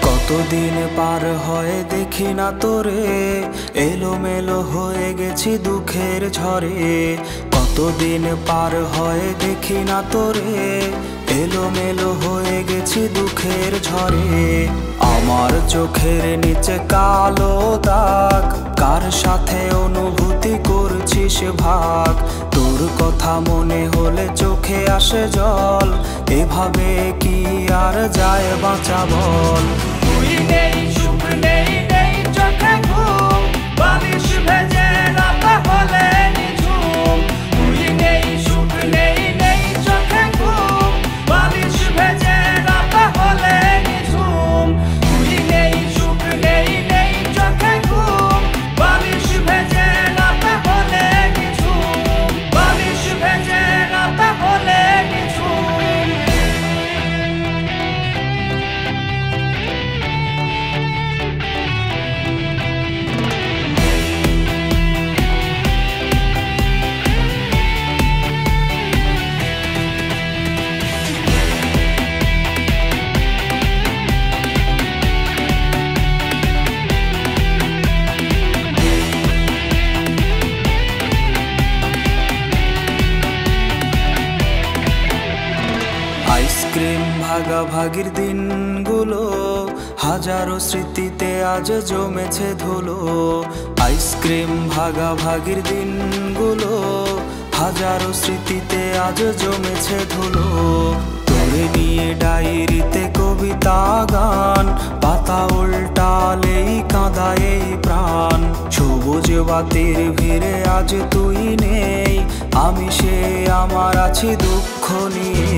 কতদিন পার হয় দেখি না তোরে, এলোমেলো হয়ে গেছি দুঃখের ঝড়ে। কতদিন পার হয় দেখি না তোরে, এলোমেলো হয়ে গেছি দুঃখের ঝড়ে। আমার চোখের নিচে কালো দাগ, কার সাথে অনুভূতি করছিস ভাগ। তোর কথা মনে হলে চোখে আসে জল, এভাবে কি আর যায় বাঁচা বল। তুই নেই, সুখ নেই, নেই চোখে ঘুম, বালিশ ভেজে রাত হলে নিঝুম। তুই নেই, সুখ নেই, নেই চোখে ঘুম, বালিশ ভেজে রাত হলে নিঝুম। তুই নেই, সুখ নেই, নেই চোখে ঘুম, বালিশ ভেজে রাত হলে নিঝুম। বালিশ ভেজে রাত হলে নিঝুম। আইসক্রিম ভাগাভাগির দিনগুলো হাজারো স্মৃতিতে আজ জমেছে ধুলো। আইসক্রিম ভাগাভাগির দিনগুলো হাজারো স্মৃতিতে আজ জমেছে ধুলো। তোরে নিয়ে ডায়েরিতে কবিতা গান, পাতা উল্টালেই কাঁদায় এই প্রাণ। সবুজ বাতির ভিড়ে আজ তুই নেই, আমি সে আমার আছি দুঃখ নিয়ে।